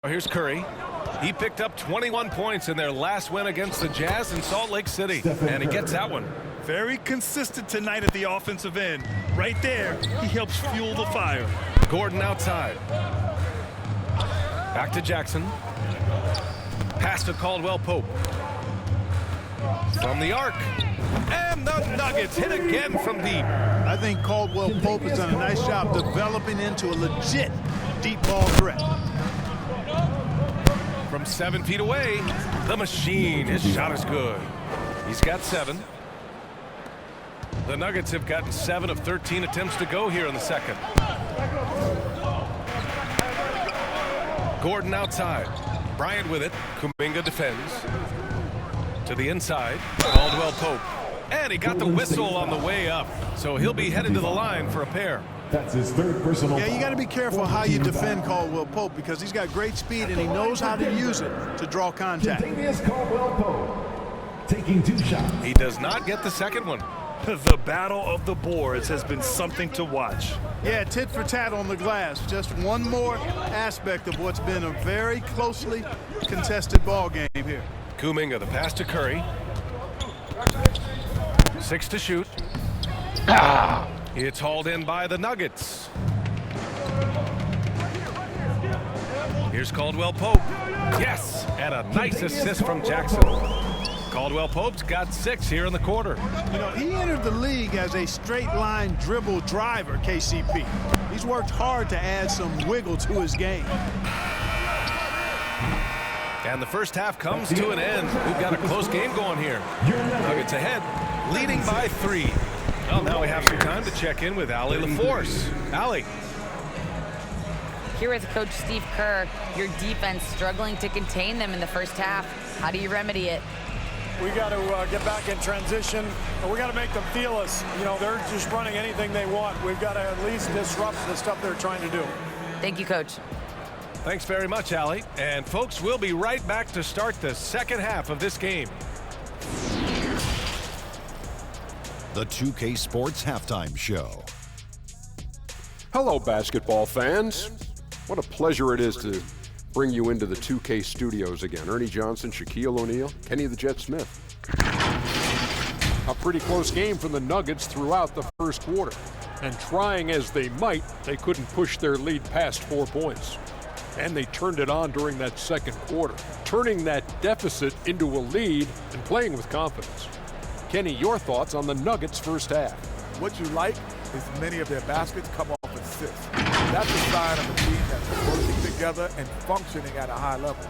Here's Curry. He picked up 21 points in their last win against the Jazz in Salt Lake City, and he gets that one. Very consistent tonight at the offensive end. Right there, he helps fuel the fire. Gordon outside. Back to Jackson. Pass to Caldwell-Pope. From the arc. And the Nuggets hit again from deep. I think Caldwell-Pope has done a nice job developing into a legit deep ball threat. From 7 feet away, the machine. His shot is good. He's got 7. The Nuggets have gotten 7 of 13 attempts to go here in the second. Gordon outside. Bryant with it. Kuminga defends. To the inside. Caldwell-Pope. And he got the whistle on the way up. So he'll be headed to the line for a pair. That's his third personal. Yeah, you got to be careful how you defend Caldwell-Pope because he's got great speed and he knows how to use it to draw contact. Caldwell-Pope taking 2 shots. He does not get the second one. The battle of the boards has been something to watch. Yeah, tit for tat on the glass. Just one more aspect of what's been a very closely contested ball game here. Kuminga, the pass to Curry. 6 to shoot. It's hauled in by the Nuggets. Here's Caldwell-Pope. Yes, and a nice assist from Jackson. Caldwell-Pope's got 6 here in the quarter. You know, he entered the league as a straight-line dribble driver, KCP. He's worked hard to add some wiggle to his game. And the first half comes to an end. We've got a close game going here. Nuggets ahead, leading by 3. Well, now we have some time to check in with Allie LaForce. Allie. Here with Coach Steve Kerr, your defense struggling to contain them in the first half. How do you remedy it? We got to get back in transition, and we got to make them feel us. You know, they're just running anything they want. We've got to at least disrupt the stuff they're trying to do. Thank you, Coach. Thanks very much, Allie. And folks, we'll be right back to start the second half of this game. The 2K Sports Halftime Show. Hello, basketball fans. What a pleasure it is to bring you into the 2K studios again. Ernie Johnson, Shaquille O'Neal, Kenny the Jet Smith. A pretty close game for the Nuggets throughout the first quarter. And trying as they might, they couldn't push their lead past 4 points. And they turned it on during that second quarter, turning that deficit into a lead and playing with confidence. Kenny, your thoughts on the Nuggets' first half? What you like is many of their baskets come off assists. That's a sign of a team that's working together and functioning at a high level.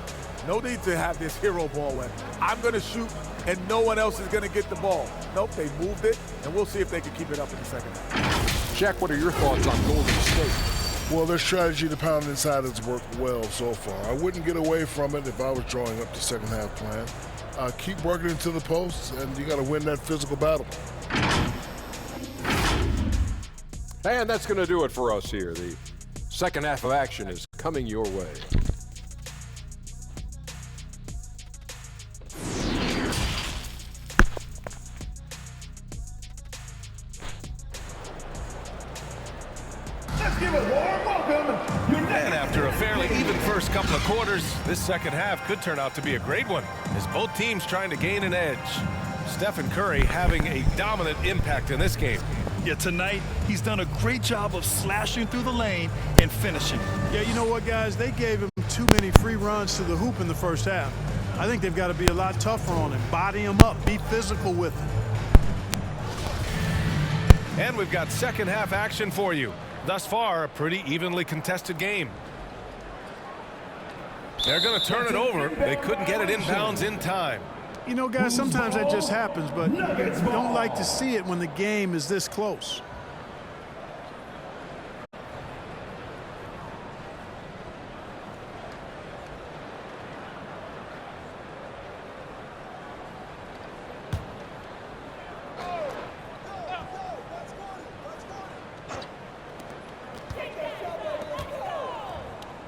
No need to have this hero ball where I'm going to shoot and no one else is going to get the ball. Nope, they moved it, and we'll see if they can keep it up in the second half. Jack, what are your thoughts on Golden State? Well, their strategy to pound inside has worked well so far. I wouldn't get away from it if I was drawing up the second half plan. Keep working into the posts, and you got to win that physical battle. And that's going to do it for us here. The second half of action is coming your way. Let's give a warm welcome. And after a fairly even first couple of quarters, this second half could turn out to be a great one, as both teams trying to gain an edge. Stephen Curry having a dominant impact in this game. Yeah, tonight, he's done a great job of slashing through the lane and finishing. Yeah, you know what, guys? They gave him too many free runs to the hoop in the first half. I think they've got to be a lot tougher on him. Body him up. Be physical with him. And we've got second half action for you. Thus far, a pretty evenly contested game. They're going to turn it over. They couldn't get it inbounds in time. You know, guys, sometimes that just happens, but you don't like to see it when the game is this close.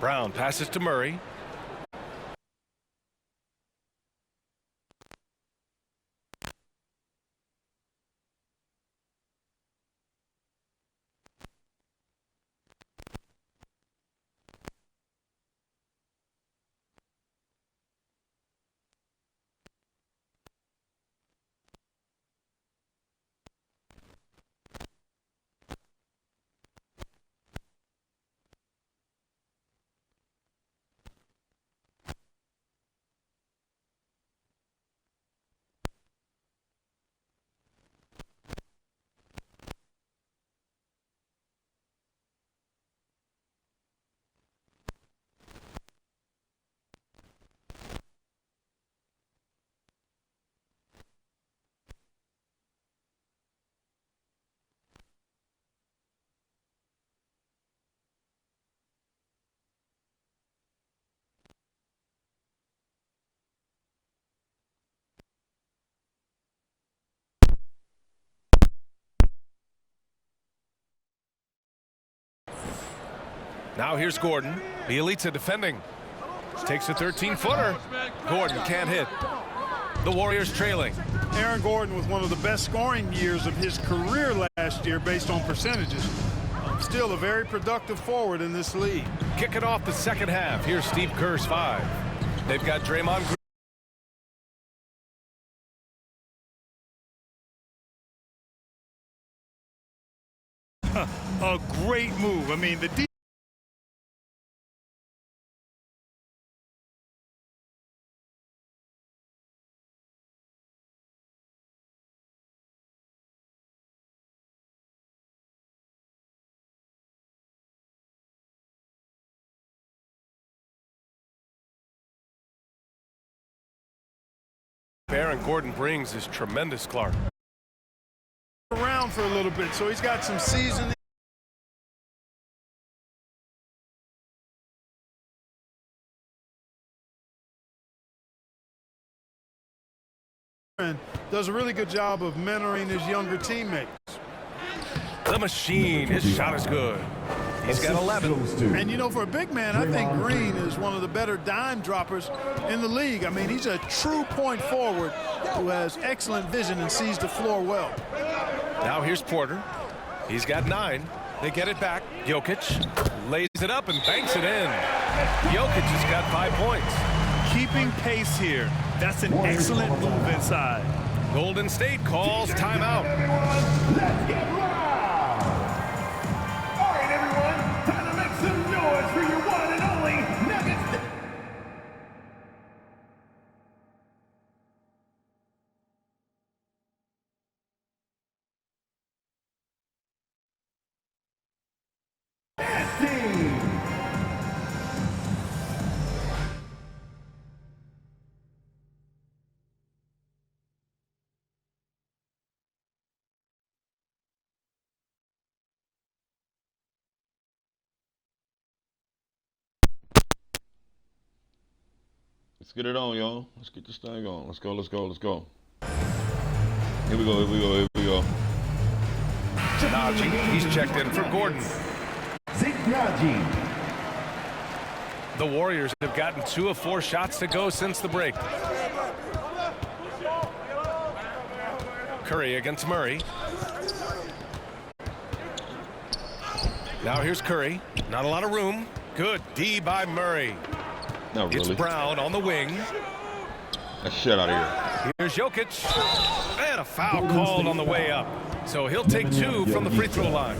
Brown passes to Murray. Now here's Gordon. Bielitsa defending. Takes a 13-footer. Gordon can't hit. The Warriors trailing. Aaron Gordon with one of the best scoring years of his career last year based on percentages. Still a very productive forward in this league. Kicking off the second half. Here's Steve Kerr's 5. They've got Draymond Green. A great move. I mean, the Aaron Gordon brings is tremendous, Clark. Around for a little bit, so he's got some seasoning. And does a really good job of mentoring his younger teammates. The machine, his shot is good. He's got 11. And you know, for a big man, I think Green is one of the better dime droppers in the league. I mean, he's a true point forward who has excellent vision and sees the floor well. Now here's Porter. He's got 9. They get it back. Jokic lays it up and banks it in. Jokic has got 5 points. keeping pace here. That's an excellent move inside. Golden State calls timeout. Let's get loud! All right, everyone, time to make some noise for your one and only Nuggets. Let's get it on, y'all. Let's get this thing on. Let's go, let's go, let's go. Here we go, here we go, here we go. Najee, he's checked in for Gordon. The Warriors have gotten 2 of 4 shots to go since the break. Curry against Murray. Now here's Curry. Not a lot of room. Good D by Murray. Not really. It's Brown on the wing. That shit out of here. Here's Jokic. And a foul called on the way up. So he'll take 2 from the free throw line.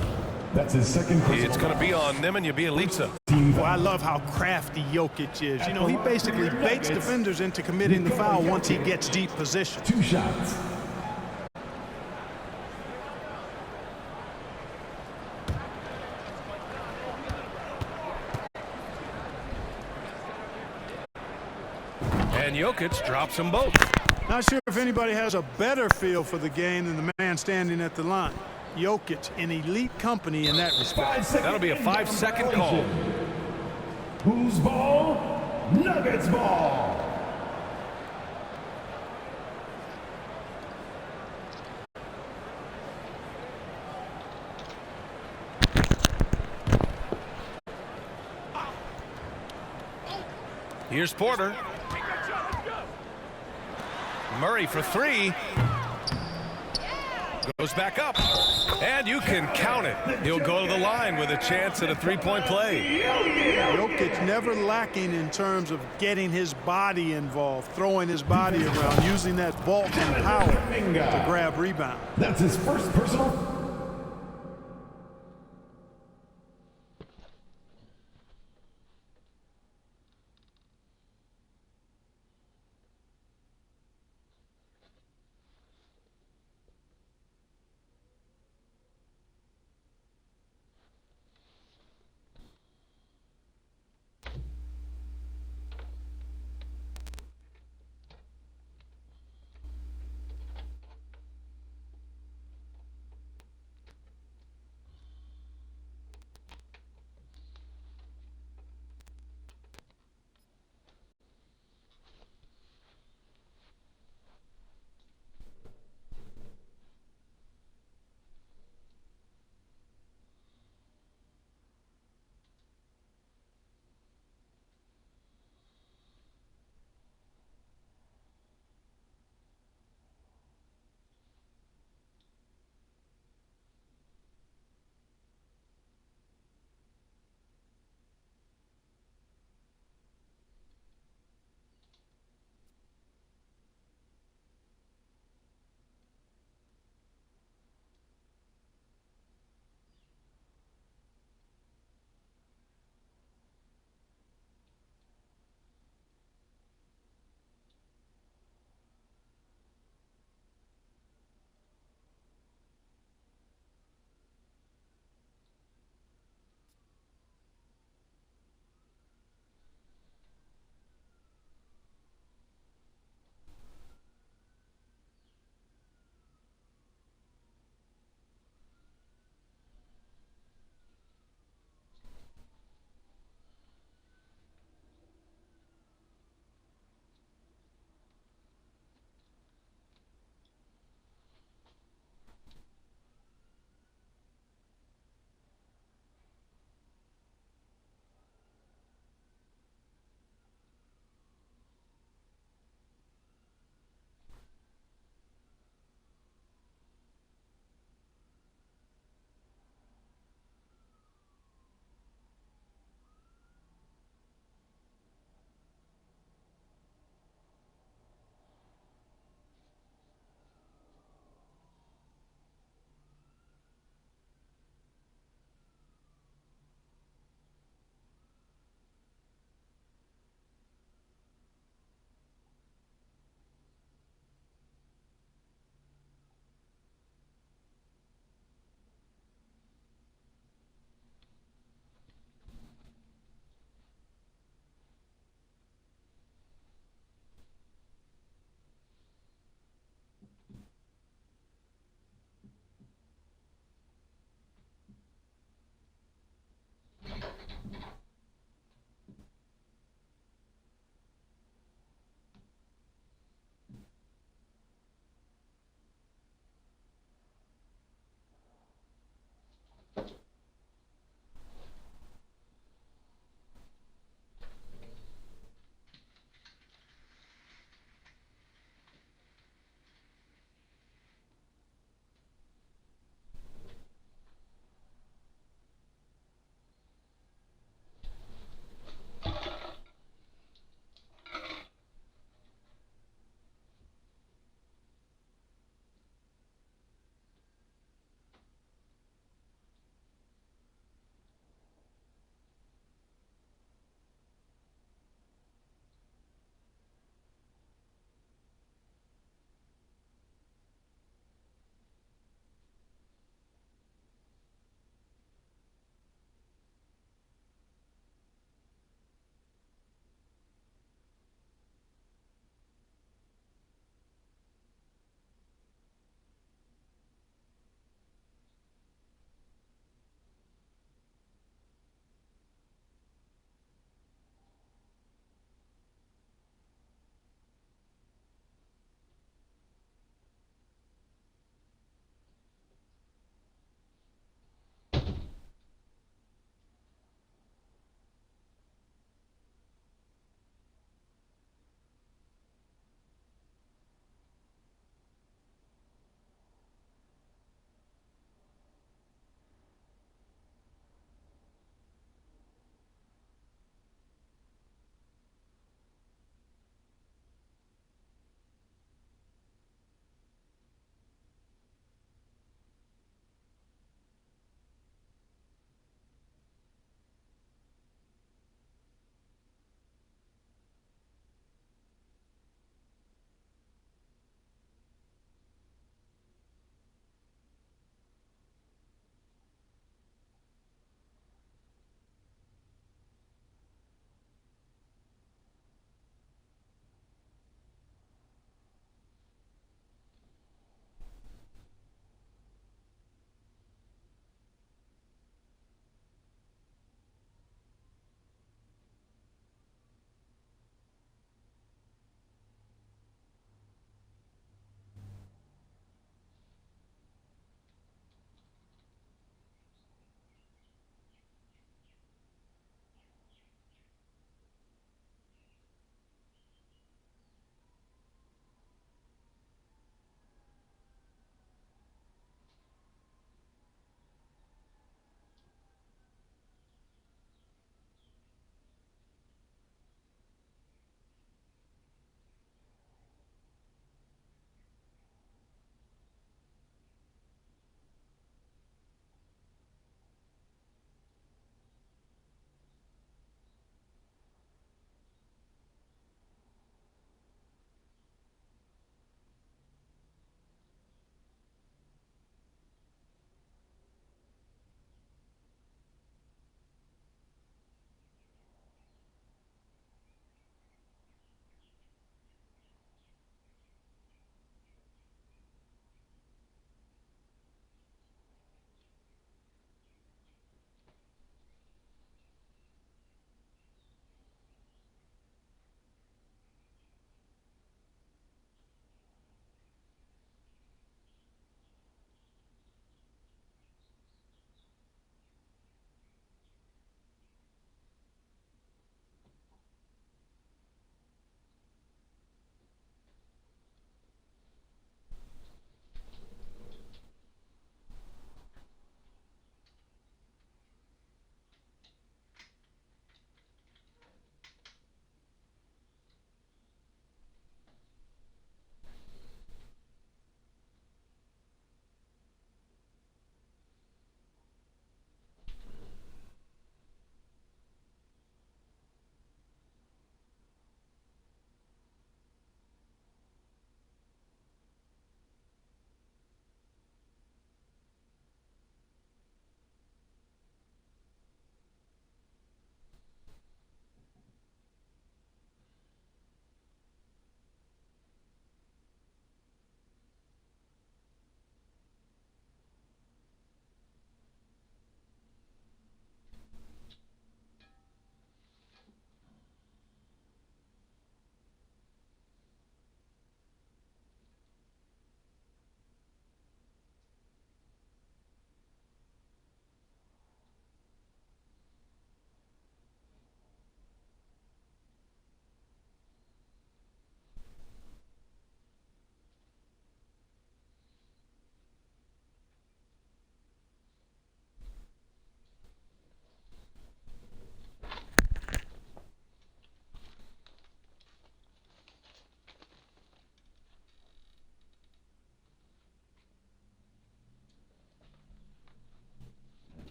That's his second. It's going to be on Nemanja Bjelica. Well, I love how crafty Jokic is. You know, he basically baits defenders into committing the foul once he gets deep position. 2 shots. And Jokic drops them both. Not sure if anybody has a better feel for the game than the man standing at the line. Jokic in elite company in that respect. That'll be a 5-second call. Whose ball? Nuggets ball. Here's Porter. Murray for 3. Goes back up. And you can count it. He'll go to the line with a chance at a 3-point play. Jokic never lacking in terms of getting his body involved, throwing his body around, using that bulk and power to grab rebound. That's his first personal.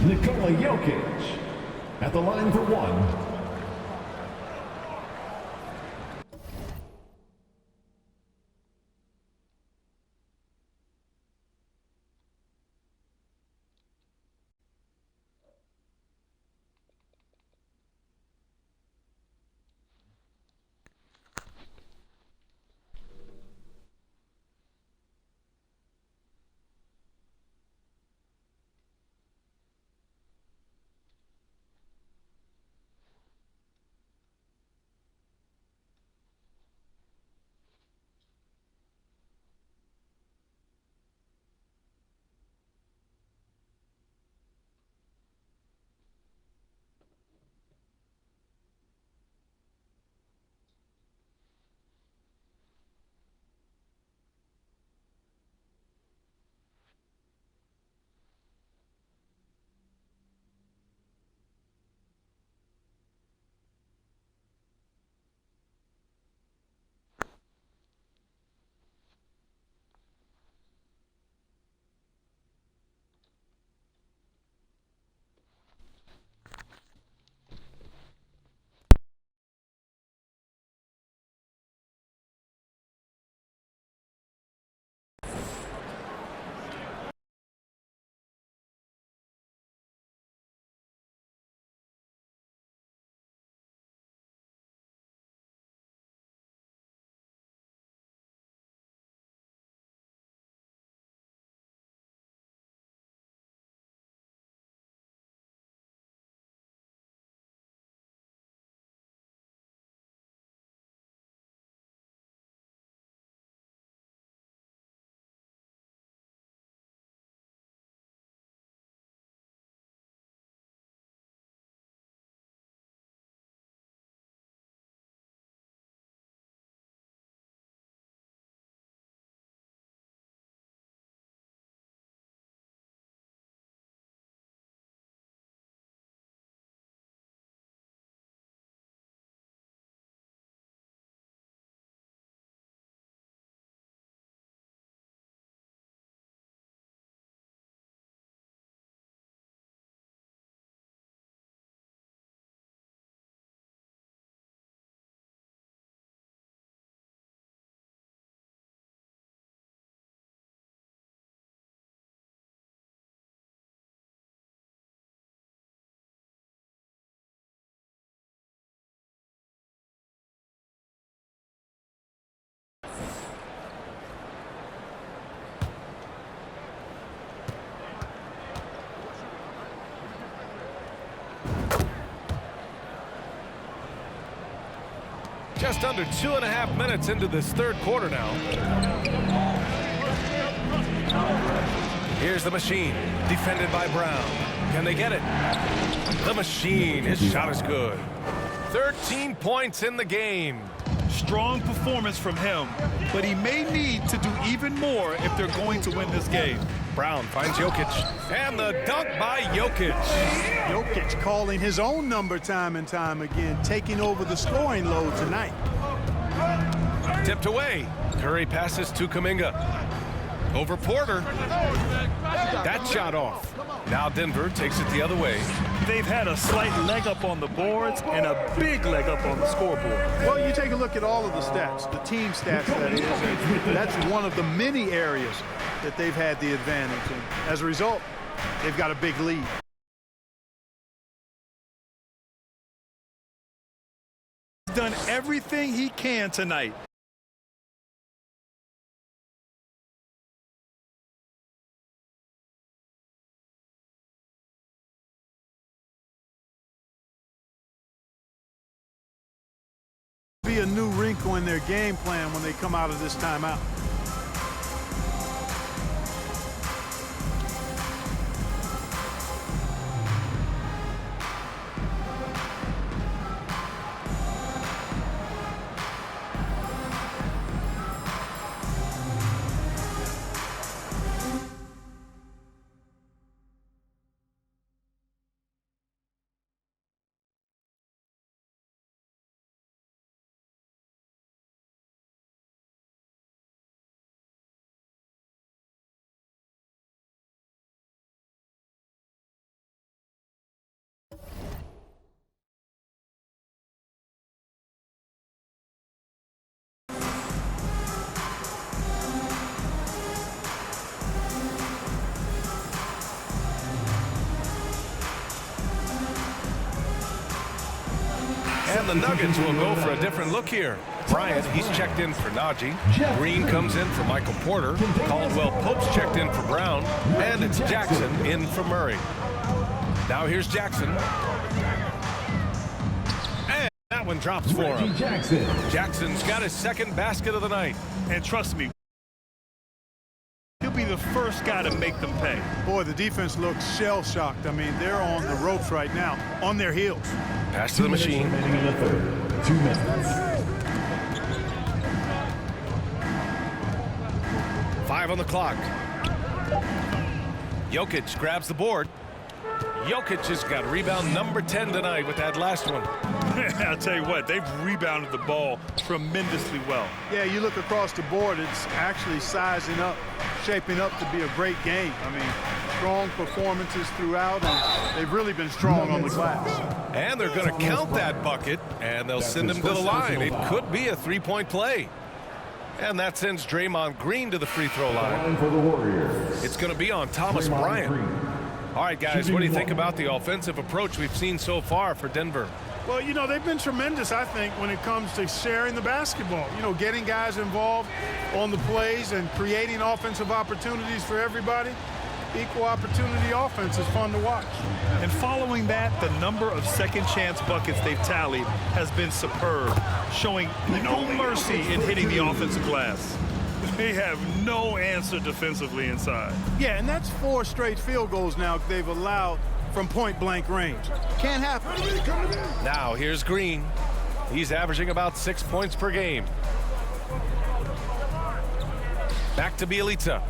Nikola Jokic at the line for one. Just under 2.5 minutes into this third quarter now. Here's the machine, defended by Brown. Can they get it? The machine, his shot is good. 13 points in the game. Strong performance from him, but he may need to do even more if they're going to win this game. Brown finds Jokic, and the dunk by Jokic. Jokic calling his own number time and time again, taking over the scoring load tonight. Tipped away. Curry passes to Kuminga. Over Porter. That shot off. Now Denver takes it the other way. They've had a slight leg up on the boards and a big leg up on the scoreboard. Well, you take a look at all of the stats, the team stats that is, and that's one of the many areas that they've had the advantage. And as a result, they've got a big lead. He's done everything he can tonight. Be a new wrinkle in their game plan when they come out of this timeout. And the Nuggets will go for a different look here. Bryant, he's checked in for Najee. Green comes in for Michael Porter. Caldwell Pope's checked in for Brown. And it's Jackson in for Murray. Now here's Jackson. And that one drops for him. Jackson's got his second basket of the night. And trust me, he'll be the first guy to make them pay. Boy, the defense looks shell-shocked. I mean, they're on the ropes right now, on their heels. Pass to the machine. 2 minutes. 5 on the clock. Jokic grabs the board. Jokic has got rebound number 10 tonight with that last one. I'll tell you what, they've rebounded the ball tremendously well. Yeah, you look across the board, it's actually sizing up, shaping up to be a great game. I mean, strong performances throughout, and they've really been strong on the glass. And they're going to count that bucket, and they'll send him to the line. It could be a three-point play. And that sends Draymond Green to the free throw line. It's going to be on Thomas Bryant. All right, guys, what do you think about the offensive approach we've seen so far for Denver? Well, you know, they've been tremendous, I think, when it comes to sharing the basketball. You know, getting guys involved on the plays and creating offensive opportunities for everybody. Equal opportunity offense is fun to watch. And following that, the number of second chance buckets they've tallied has been superb, showing no mercy in hitting the offensive glass. They have no answer defensively inside. Yeah, and that's 4 straight field goals now they've allowed from point-blank range. Can't happen. Now here's Green. He's averaging about 6 points per game. Back to Bielitsa.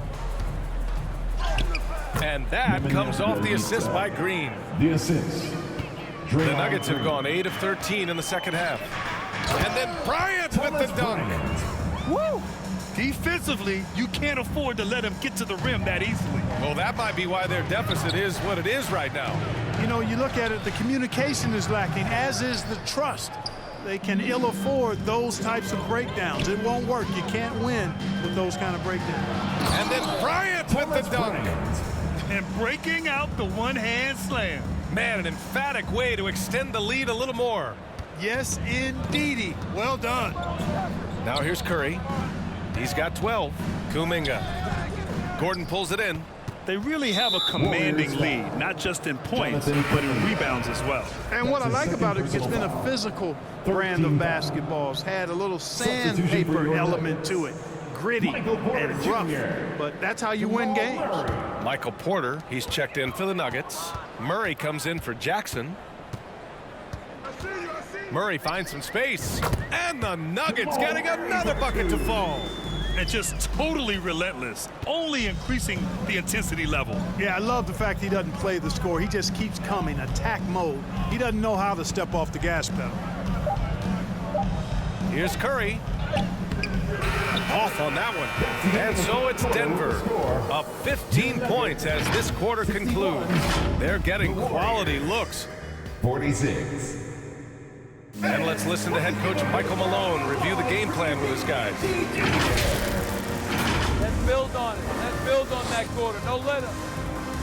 And that comes off the assist by Green. The assist. The Nuggets have gone 8 of 13 in the second half. And then Bryant with the dunk. Woo! Defensively, you can't afford to let him get to the rim that easily. Well, that might be why their deficit is what it is right now. You know, you look at it, the communication is lacking, as is the trust. They can ill afford those types of breakdowns. It won't work. You can't win with those kind of breakdowns. And then Bryant with the dunk. And breaking out the one-hand slam. Man, an emphatic way to extend the lead a little more. Yes, indeedy. Well done. Now here's Curry. He's got 12. Kuminga. Gordon pulls it in. They really have a commanding lead, not just in points, but in rebounds as well. And what I like about it, it's been a physical brand of basketball. It's had a little sandpaper element to it. Gritty and rough, but that's how you win games. Michael Porter, he's checked in for the Nuggets. Murray comes in for Jackson. Murray finds some space, and the Nuggets getting another bucket to fall. And just totally relentless, only increasing the intensity level. Yeah, I love the fact he doesn't play the score. He just keeps coming, attack mode. He doesn't know how to step off the gas pedal. Here's Curry. Off on that one. And so it's Denver up 15 points as this quarter concludes. They're getting quality looks. 46. And let's listen to head coach Michael Malone review the game plan with his guys. Let's build on it. Let's build on that quarter. No let up.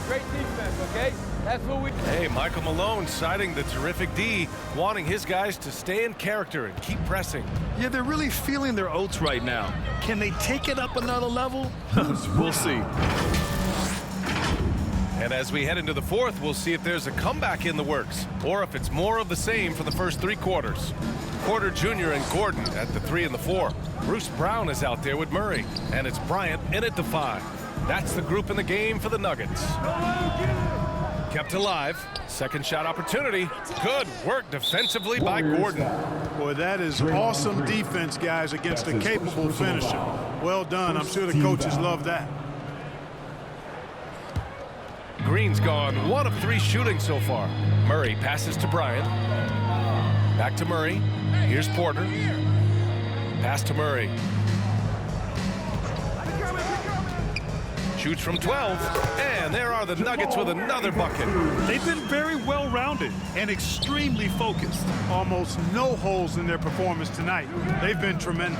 Great defense, okay? That's what we... Hey, Michael Malone citing the terrific D, wanting his guys to stay in character and keep pressing. Yeah, they're really feeling their oats right now. Can they take it up another level? We'll see. And as we head into the fourth, we'll see if there's a comeback in the works or if it's more of the same for the first 3 quarters. Porter Jr. and Gordon at the 3 and the 4. Bruce Brown is out there with Murray, and it's Bryant in at the 5. That's the group in the game for the Nuggets. Kept alive. Second shot opportunity. Good work defensively by Gordon. Boy, that is awesome defense, guys, against a capable finisher. Well done. I'm sure the coaches love that. Green's gone 1 of 3 shooting so far. Murray passes to Bryant. Back to Murray. Here's Porter. Pass to Murray. Shoots from 12. And there are the Nuggets with another bucket. They've been very well-rounded and extremely focused. Almost no holes in their performance tonight. They've been tremendous.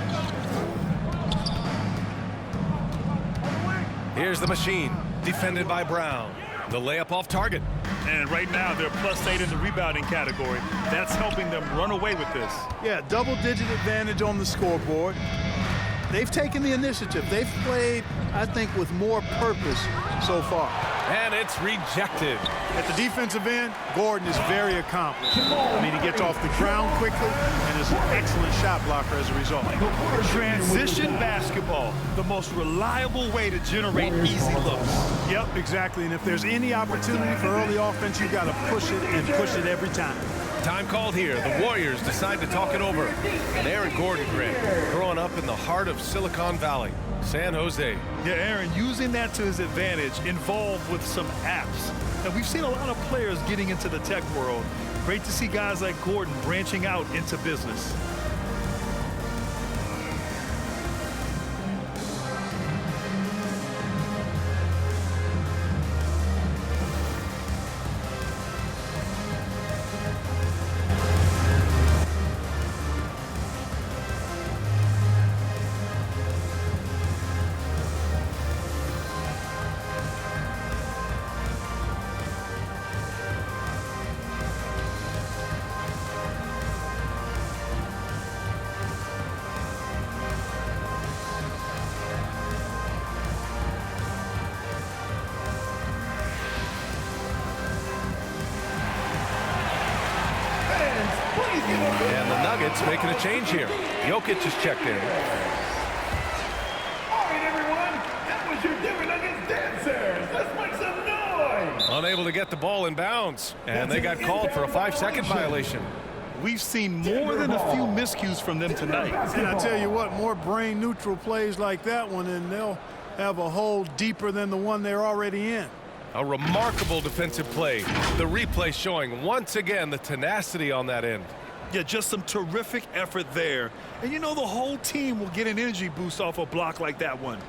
Here's the machine. Defended by Brown. The layup off target. And right now, they're +8 in the rebounding category. That's helping them run away with this. Yeah, double-digit advantage on the scoreboard. They've taken the initiative. They've played, I think, with more purpose so far. And it's rejected. At the defensive end, Gordon is very accomplished. I mean, he gets off the ground quickly and is an excellent shot blocker as a result. Transition basketball, the most reliable way to generate easy looks. Yep, exactly. And if there's any opportunity for early offense, you got to push it and push it every time. Time called here. The Warriors decide to talk it over. And Aaron Gordon, growing up in the heart of Silicon Valley, San Jose. Yeah, Aaron, using that to his advantage, involved with some apps. And we've seen a lot of players getting into the tech world. Great to see guys like Gordon branching out into business. And the Nuggets making a change here. Jokic is checked in. All right, everyone. That was your Denver Nuggets dancers. Let's make some noise. Unable to get the ball in bounds. And they got called for a 5-second violation. We've seen more than a few miscues from them tonight. And I tell you what, more brain-neutral plays like that one, and they'll have a hole deeper than the one they're already in. A remarkable defensive play. The replay showing once again the tenacity on that end. Yeah, just some terrific effort there. And you know the whole team will get an energy boost off a block like that one.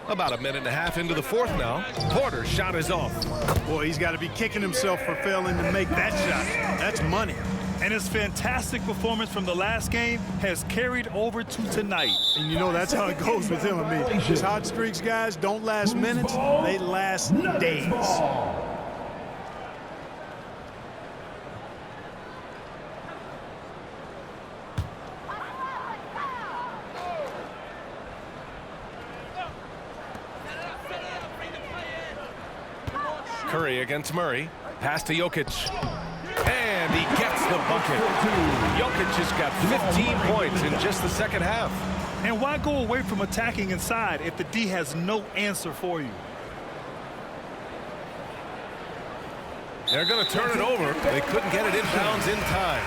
About a minute and a half into the fourth now. Porter's shot is off. Boy, he's got to be kicking himself for failing to make that shot. That's money. And his fantastic performance from the last game has carried over to tonight. And you know that's how it goes with him. I mean, his hot streaks, guys, don't last minutes. They last days. Curry against Murray. Pass to Jokic. And he gets the bucket. Jokic has got 15 points in just the second half. And why go away from attacking inside if the D has no answer for you? They're going to turn it over. They couldn't get it inbounds in time.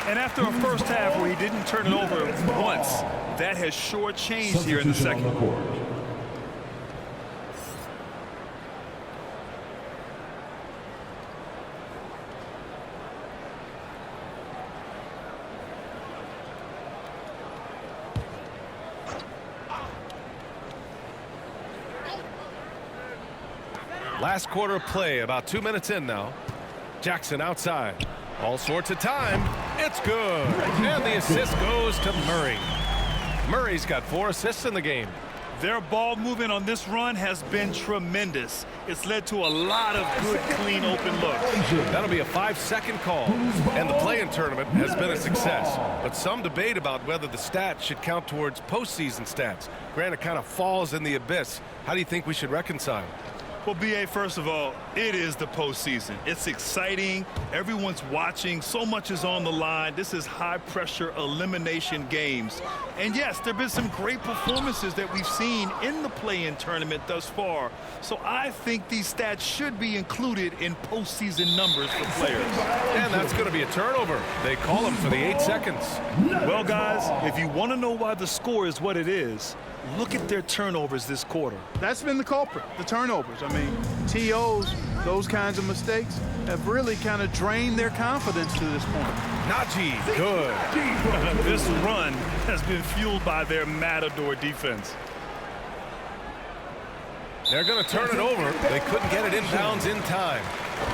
And after a first half where he didn't turn it over once, that has short-changed here in the second. Last quarter of play, about 2 minutes in now. Jackson outside. All sorts of time. It's good. And the assist goes to Murray. Murray's got 4 assists in the game. Their ball movement on this run has been tremendous. It's led to a lot of good, clean, open looks. That'll be a 5-second call. And the play-in tournament has been a success. But some debate about whether the stats should count towards postseason stats. Granted, kind of falls in the abyss. How do you think we should reconcile? Well, B.A., first of all, it is the postseason. It's exciting. Everyone's watching. So much is on the line. This is high-pressure elimination games. And, yes, there have been some great performances that we've seen in the play-in tournament thus far. So I think these stats should be included in postseason numbers for players. And that's going to be a turnover. They call them for the 8 seconds. Well, guys, if you want to know why the score is what it is, look at their turnovers this quarter. That's been the culprit, the turnovers. I mean, TOs, those kinds of mistakes have really kind of drained their confidence to this point. Najee, good. This run has been fueled by their Matador defense. They're going to turn it over. They couldn't get it inbounds in time.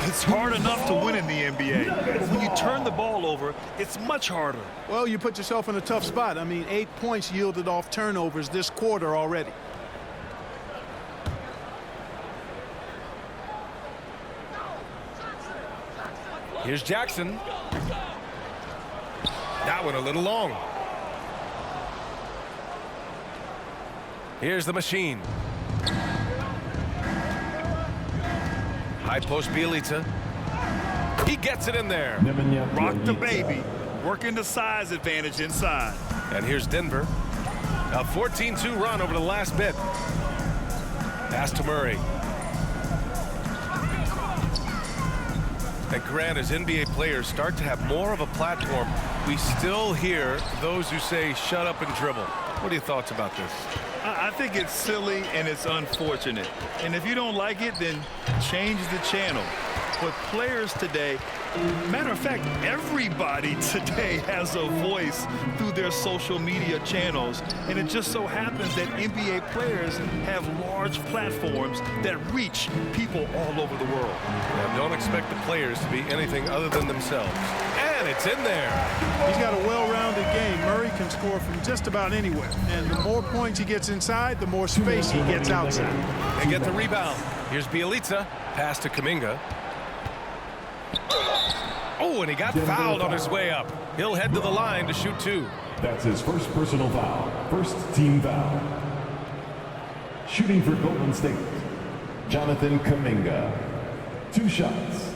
It's hard enough to win in the NBA, but when you turn the ball over, it's much harder. Well, you put yourself in a tough spot. I mean, 8 points yielded off turnovers this quarter already. Here's Jackson. That one a little long. Here's the machine. High post BayArea. He gets it in there. Rock the baby. Working the size advantage inside. And here's Denver. A 14-2 run over the last bit. Pass to Murray. And Grant, as NBA players start to have more of a platform, we still hear those who say shut up and dribble. What are your thoughts about this? I think it's silly and it's unfortunate. And if you don't like it, then change the channel. But players today, matter of fact, everybody today has a voice through their social media channels. And it just so happens that NBA players have large platforms that reach people all over the world. Now, don't expect the players to be anything other than themselves. And it's in there. He's got a well-rounded game. Murray can score from just about anywhere. And the more points he gets inside, the more space he gets outside. They get the rebound. Here's BayArea. Pass to Kuminga. Oh, and he got fouled on his way up. He'll head to the line to shoot 2. That's his first personal foul. First team foul. Shooting for Golden State, Jonathan Kuminga. 2 shots.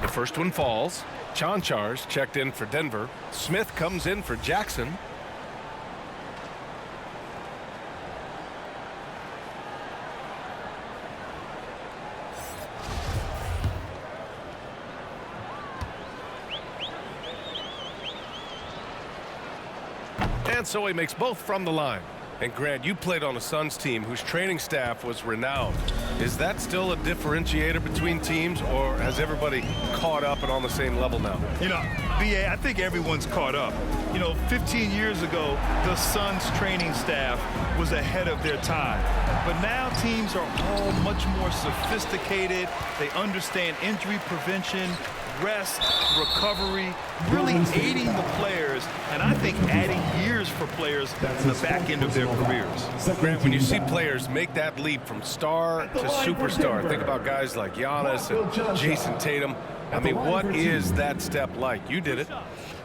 The first one falls. Chanchar's checked in for Denver. Smith comes in for Jackson. And so he makes both from the line. And Grant, you played on a Suns team whose training staff was renowned. Is that still a differentiator between teams, or has everybody caught up and on the same level now? You know, BA, I think everyone's caught up. You know, 15 years ago, the Suns training staff was ahead of their time. But now teams are all much more sophisticated. They understand injury prevention, rest, recovery, really aiding the players, and I think adding years for players in the back end of their careers. Grant, when you see players make that leap from star to superstar, think about guys like Giannis and Jason Tatum. I mean, what is that step like? You did it.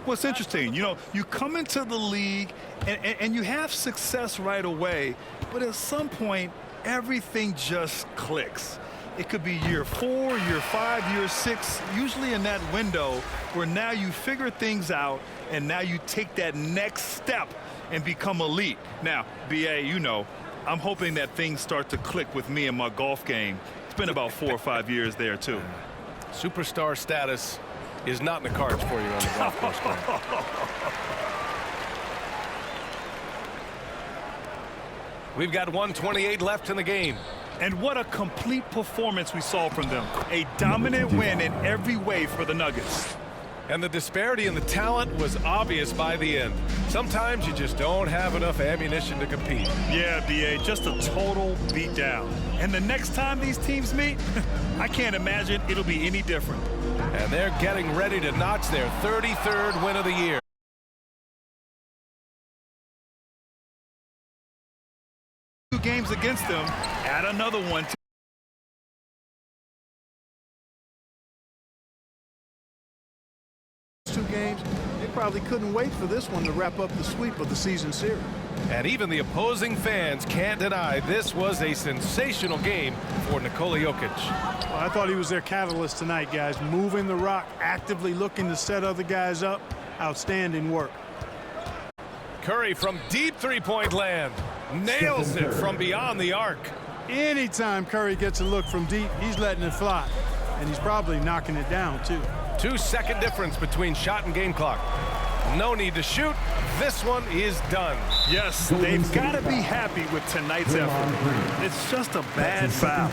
Well, it's interesting. You know, you come into the league and you have success right away, but at some point, everything just clicks. It could be year 4, year 5, year 6, usually in that window where now you figure things out and now you take that next step and become elite. Now, BA, you know, I'm hoping that things start to click with me in my golf game. It's been about 4 or 5 years there, too. Superstar status is not in the cards for you on the golf course, Grant. We've got 1:28 left in the game. And what a complete performance we saw from them. A dominant win in every way for the Nuggets. And the disparity in the talent was obvious by the end. Sometimes you just don't have enough ammunition to compete. Yeah, BA, just a total beatdown. And the next time these teams meet, I can't imagine it'll be any different. And they're getting ready to notch their 33rd win of the year. Two games against them, add another one. Two games, they probably couldn't wait for this one to wrap up the sweep of the season series. And even the opposing fans can't deny this was a sensational game for Nikola Jokic. Well, I thought he was their catalyst tonight, guys. Moving the rock, actively looking to set other guys up. Outstanding work. Curry from deep three-point land. Nails it from beyond the arc. Anytime Curry gets a look from deep, he's letting it fly. And he's probably knocking it down, too. 2-second difference between shot and game clock. No need to shoot. This one is done. Yes, they've got to be happy with tonight's effort. It's just a bad foul.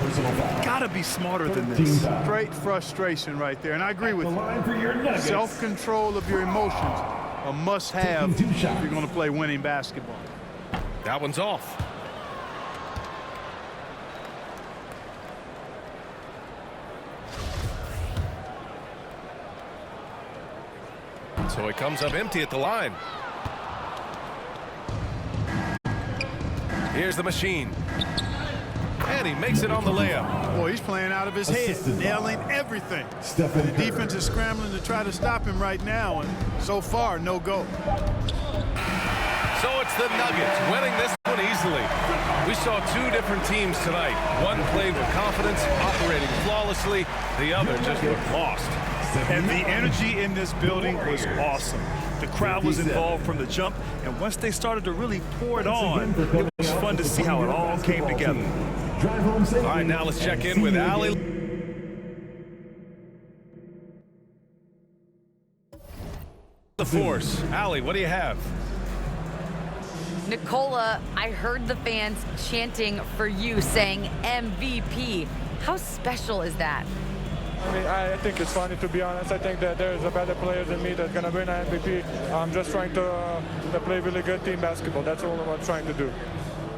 Got to be smarter than this. Great frustration right there, and I agree with you. Self-control of your emotions, a must-have if you're going to play winning basketball. That one's off. So he comes up empty at the line. Here's the machine. And he makes it on the layup. Boy, he's playing out of his head, nailing everything. The defense is scrambling to try to stop him right now, and so far, no go. So it's the Nuggets winning this one easily. We saw two different teams tonight. One played with confidence, operating flawlessly. The other just looked lost. And the energy in this building was awesome. The crowd was involved from the jump, and once they started to really pour it on, it was fun to see how it all came together. All right, now let's check in with Ali. The force. Ali, what do you have? Nikola, I heard the fans chanting for you, saying MVP. How special is that? I mean, I think it's funny, to be honest. I think that there's a better player than me that's going to win an MVP. I'm just trying to play really good team basketball. That's all I'm trying to do.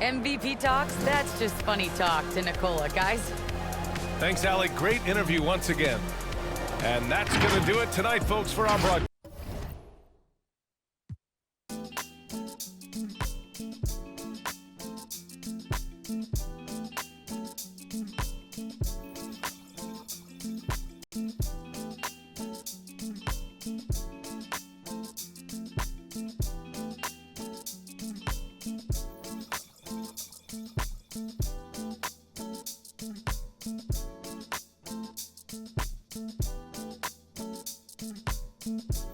MVP talks? That's just funny talk to Nikola, guys. Thanks, Ali. Great interview once again. And that's going to do it tonight, folks, for our broadcast. Thank you.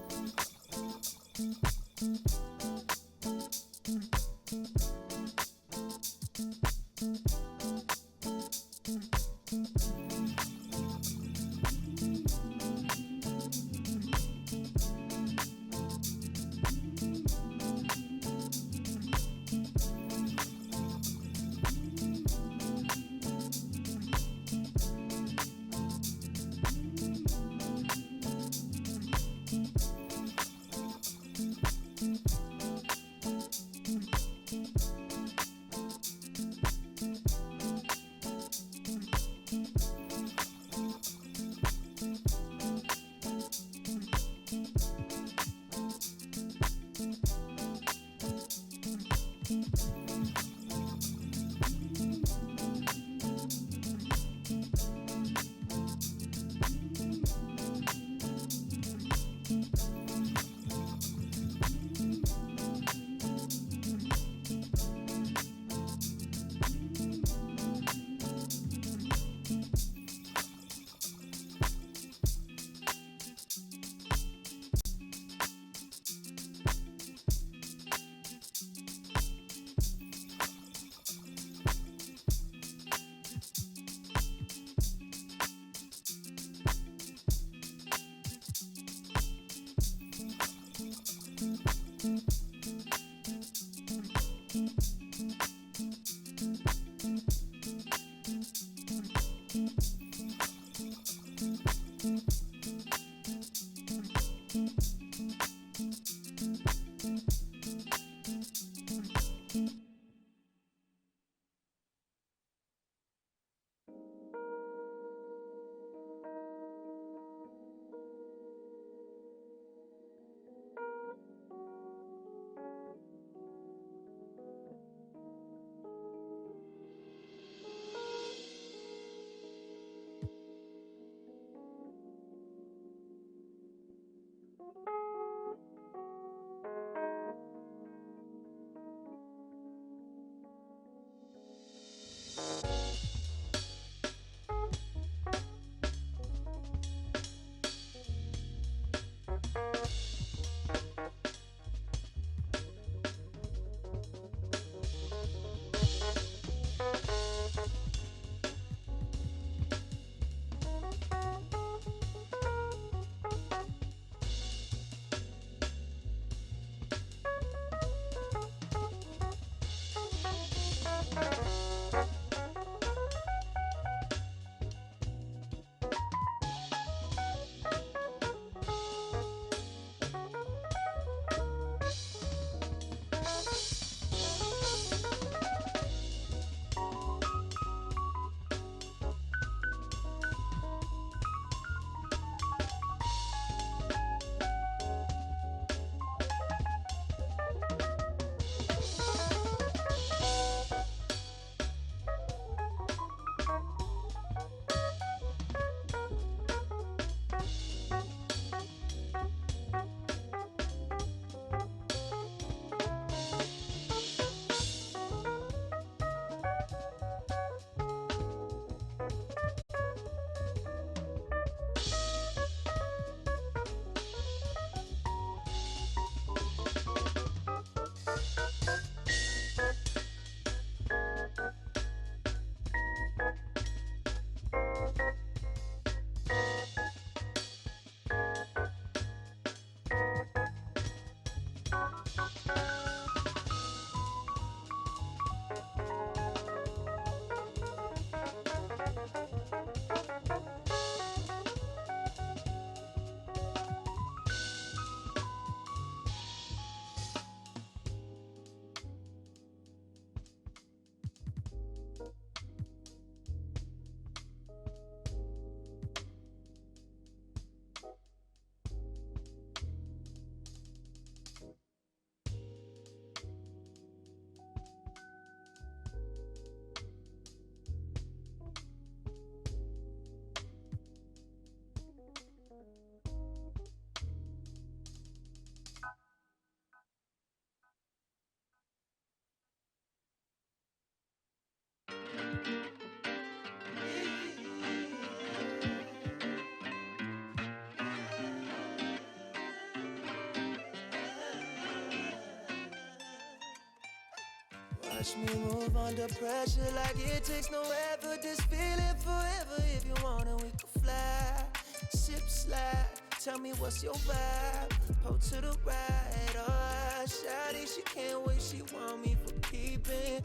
Watch me move under pressure like it takes no effort. This feeling forever. If you want it, we can fly. Sip slide. Tell me what's your vibe. Pull to the right. Oh, shawty, she can't wait. She want me for keeping.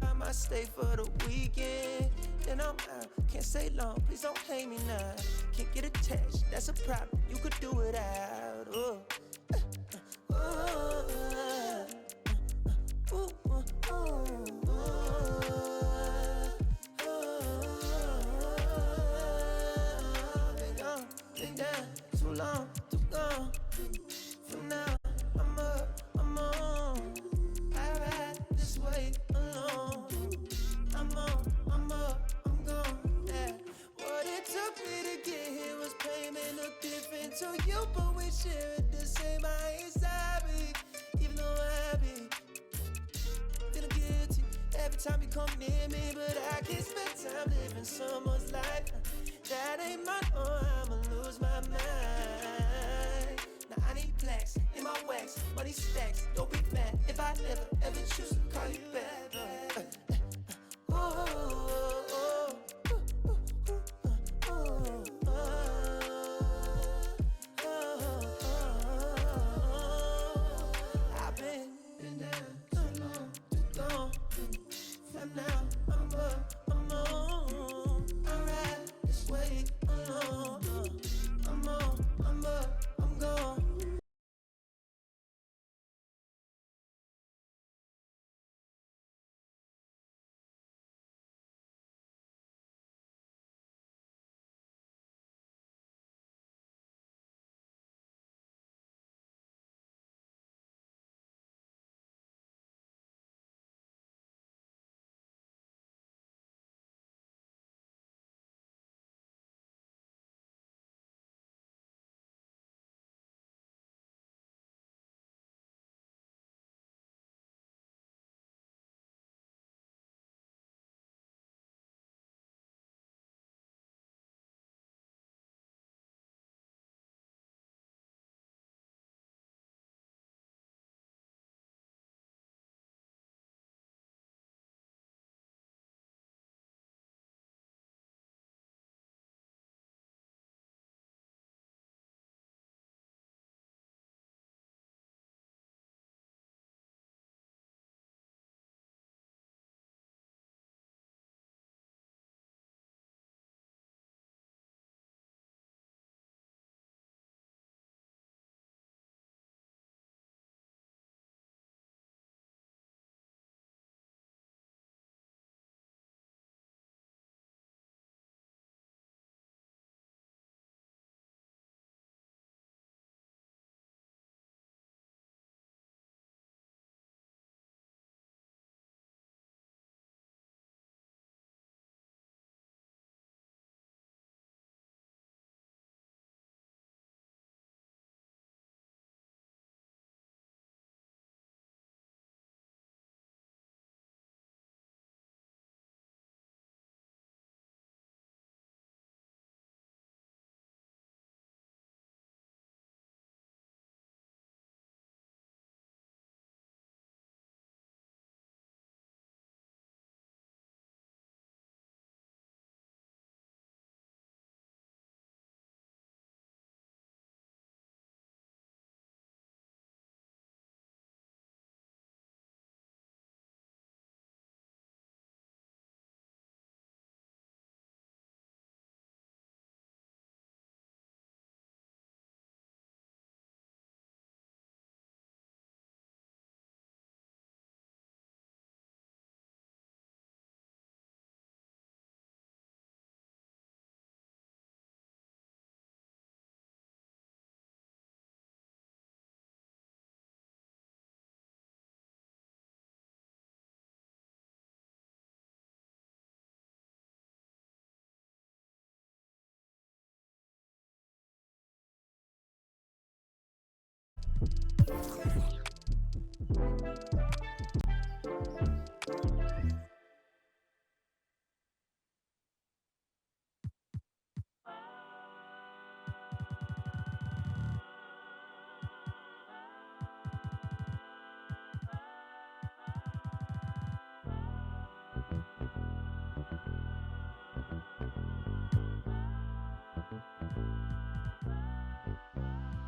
I might stay for the weekend. Then I'm out. Can't stay long. Please don't hate me now. Can't get attached. That's a problem. You could do it out. Oh. Been down too long, too gone. For now, I'm up, I'm on. I ride this way alone. I'm on, I'm up, I'm gone. Yeah. What it took me to get here was pain, may look different to you, but we share it the same. I ain't sorry, even though I be feeling guilty every time you come near me. But I can't spend time living someone's life that ain't mine, or I'ma lose my mind. Now I need plaques in my wax, money stacks. Don't be mad if I never ever choose to call you back. I've been down too long, too gone. From now, I'm up, I'm on. I ride this way alone. I'm on, I'm up, I'm gone.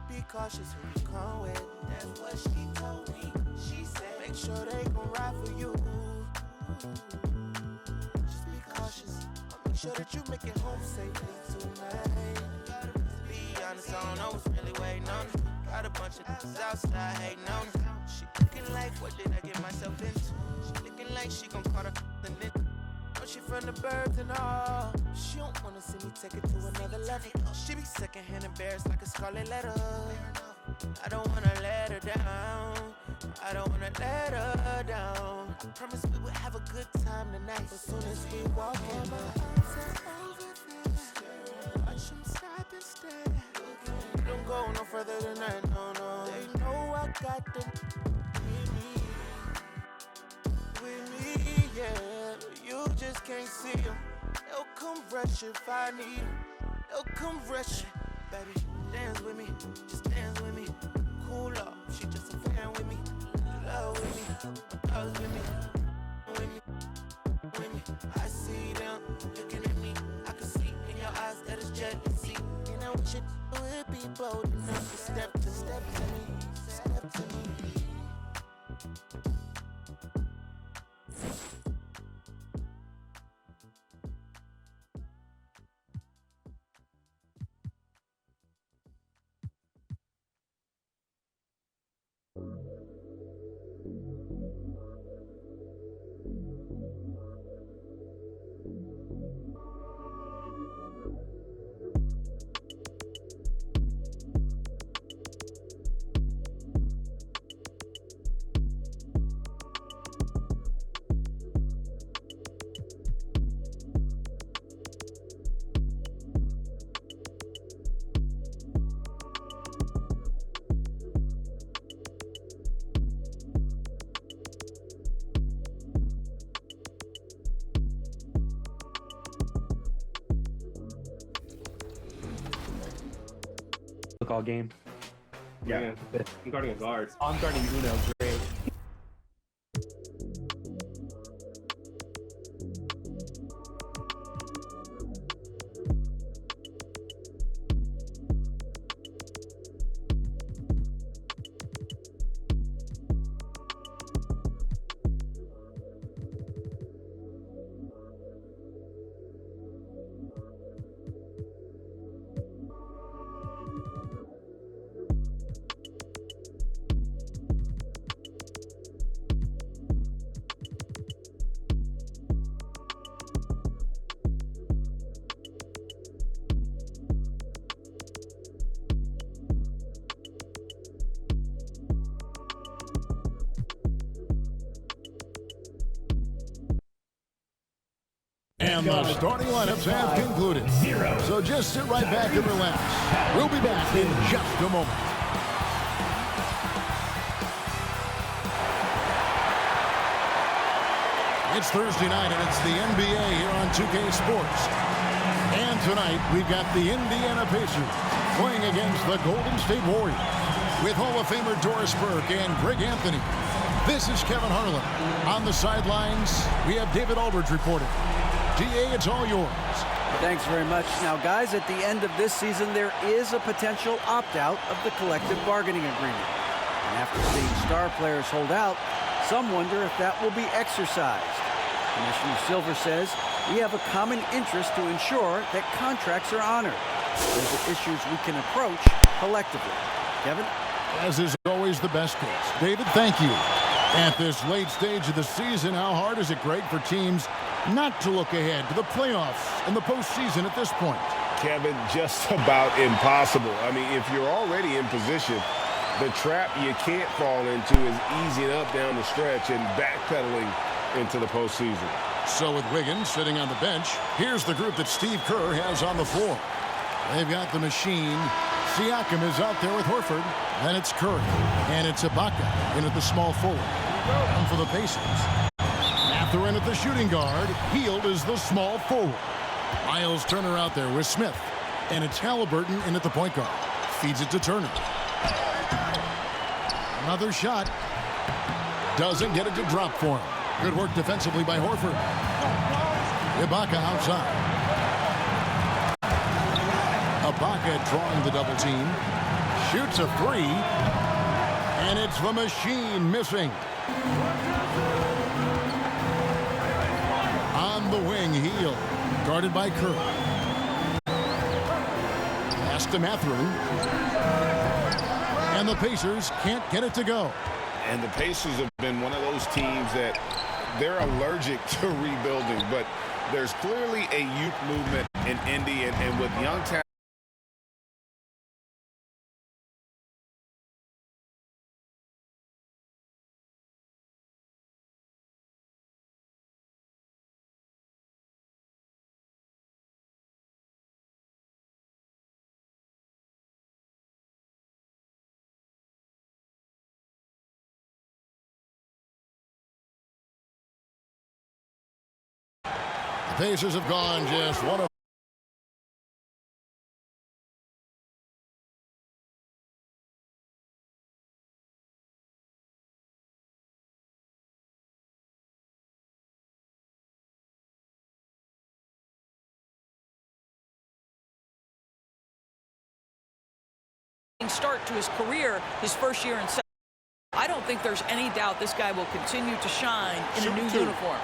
Be cautious who you come with. That's what she told me. She said, make sure they gon' ride for you. Just be cautious. I'll make sure that you make it home safely tonight. Be honest, I don't know what's really waiting on me. Got a bunch of niggas outside hating on me. She looking like, what did I get myself into? She looking like she gon' call her the nigga. Know she from the birds and all. She don't wanna see me take it to another level. She be secondhand embarrassed like a scarlet letter. I don't wanna let her down. I don't wanna let her down. I promise we would have a good time tonight. As soon as we walk in, my eyes are over there. Watch them stop and stare. Don't go no further than that, no, no. They know I got the with me, yeah. You just can't see them. They'll come rush if I need them. They'll come rush. Baby, dance with me, just dance with me. Cool off, she just a fan with me. Love with me, dogs with me. With me, I see them looking at me. I can see in your eyes that it's jealousy. And I wish it would be bold enough to step to me, step to me. All game. Yeah. I'm guarding a guard. I'm guarding Uno. Great. And the starting lineups have concluded. So just sit right back and relax. We'll be back in just a moment. It's Thursday night, and it's the NBA here on 2K Sports. And tonight, we've got the Indiana Pacers playing against the Golden State Warriors with Hall of Famer Doris Burke and Greg Anthony. This is Kevin Harlan. On the sidelines, we have David Aldridge reporting. DA, it's all yours. Thanks very much. Now, guys, at the end of this season, there is a potential opt-out of the collective bargaining agreement. And after seeing star players hold out, some wonder if that will be exercised. Commissioner Silver says we have a common interest to ensure that contracts are honored. Those are issues we can approach collectively. Kevin? As is always the best case. David, thank you. At this late stage of the season, how hard is it, Greg, for teams not to look ahead to the playoffs and the postseason at this point? Kevin, just about impossible. I mean, if you're already in position, the trap you can't fall into is easing up down the stretch and backpedaling into the postseason. So with Wiggins sitting on the bench, here's the group that Steve Kerr has on the floor. They've got the machine, Siakam is out there with Horford. Then it's Curry. And it's Ibaka in at the small forward. And for the Pacers. Mathurin at the shooting guard. Hield is the small forward. Miles Turner out there with Smith. And it's Halliburton in at the point guard. Feeds it to Turner. Another shot. Doesn't get it to drop for him. Good work defensively by Horford. Ibaka outside. Ibaka drawing the double team. Shoots a three. And it's the machine missing. On the wing, Hield. Guarded by Curry. Pass to Mathurin. And the Pacers can't get it to go. And the Pacers have been one of those teams that they're allergic to rebuilding, but there's clearly a youth movement in Indy, and with young talent. The Pacers have gone just one of start to his career, his first year in second. I don't think there's any doubt this guy will continue to shine in a new uniform.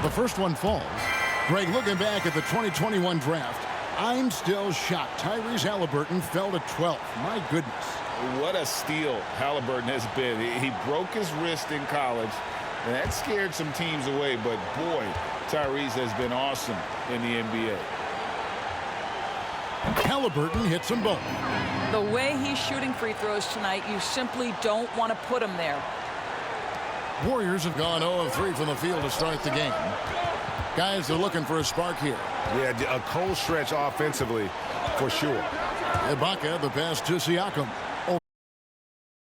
the first one falls. Greg, looking back at the 2021 draft, I'm still shocked. Tyrese Halliburton fell to 12th. My goodness. What a steal Halliburton has been. He broke his wrist in college, and that scared some teams away, but boy, Tyrese has been awesome in the NBA. Halliburton hits them both. The way he's shooting free throws tonight, you simply don't want to put him there. Warriors have gone 0 of 3 from the field to start the game. Guys, they're looking for a spark here. Yeah, a cold stretch offensively for sure. Ibaka, the pass to Siakam. Oh,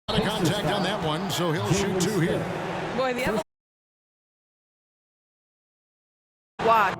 a lot of contact on that one, so he'll shoot two here. Boy, the other watch.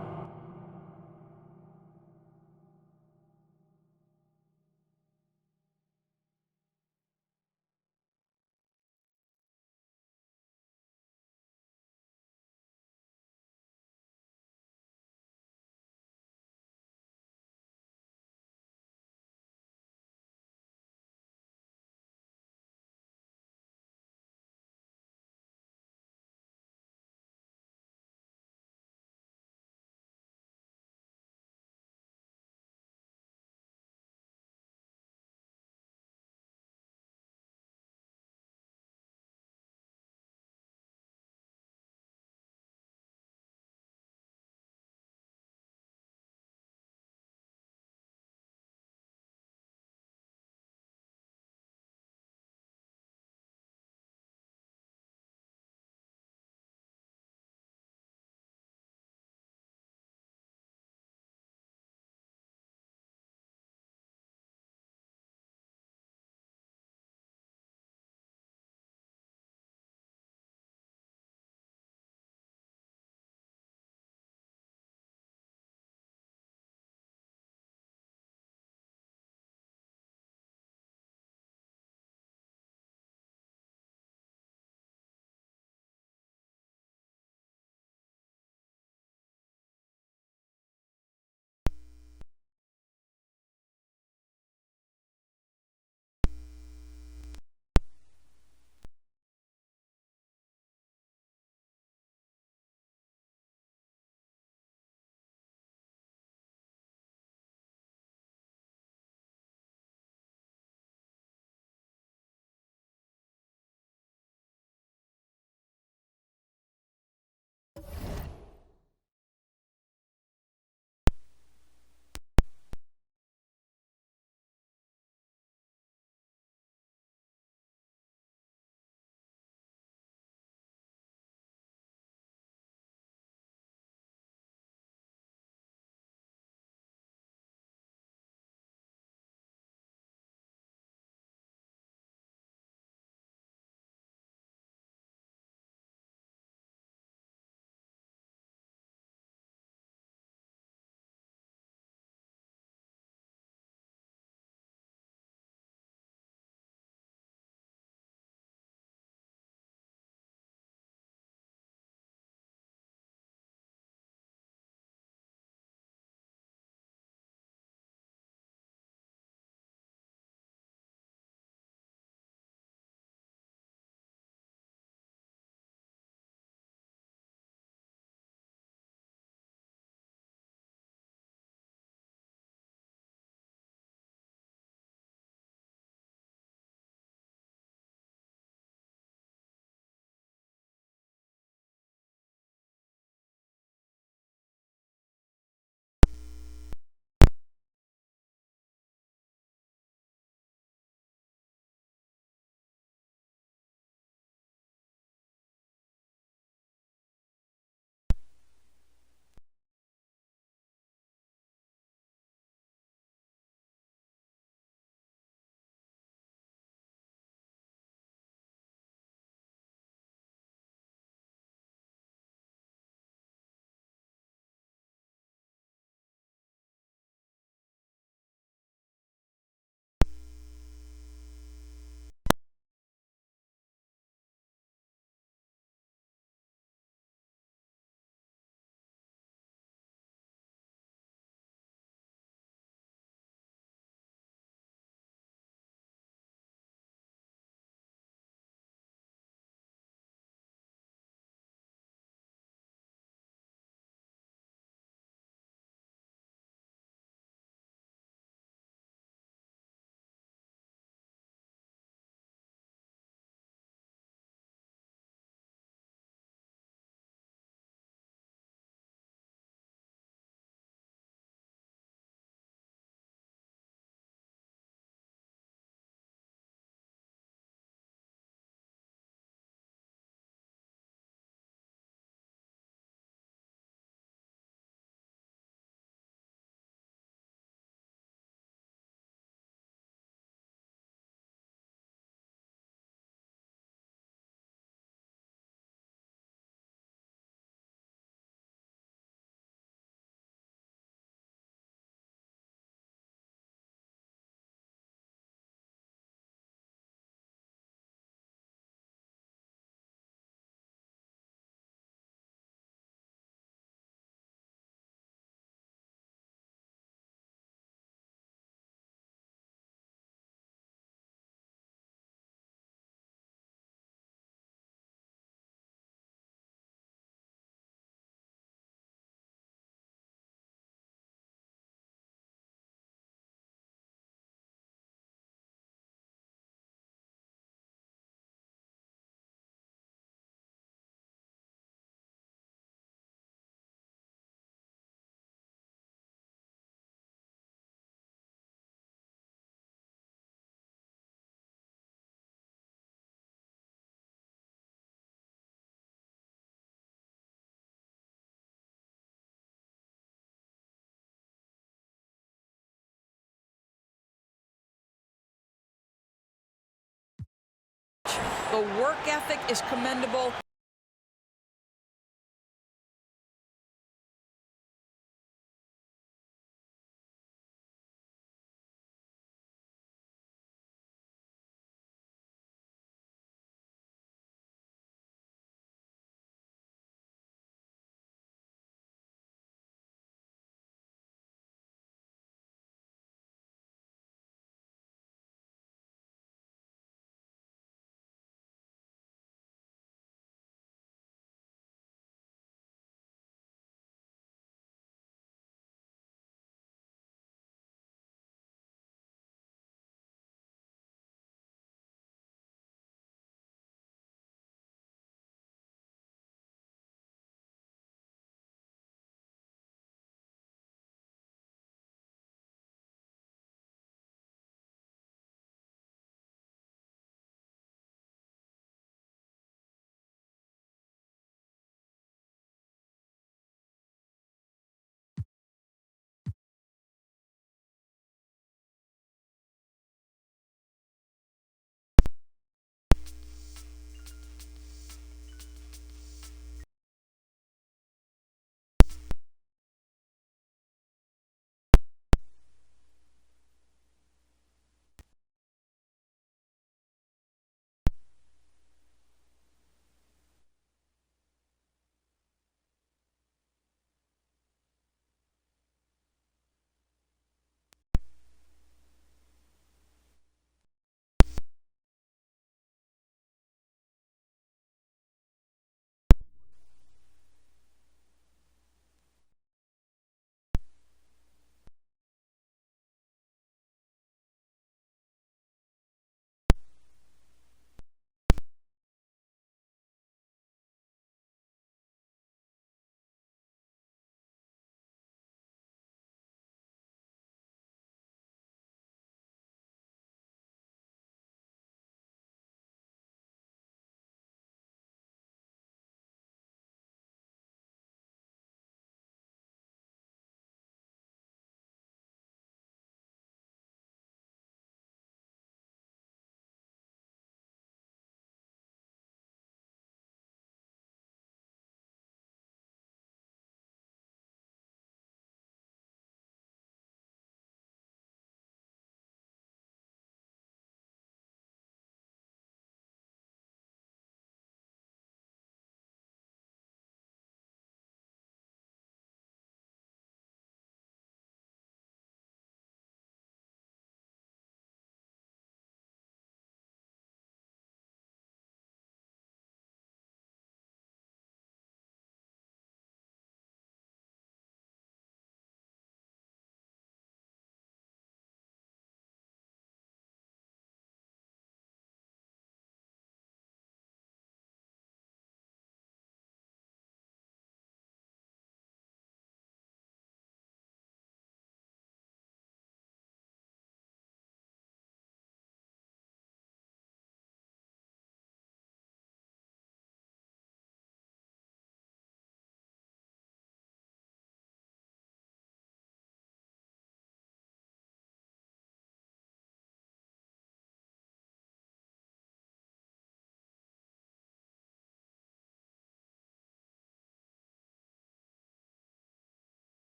The work ethic is commendable.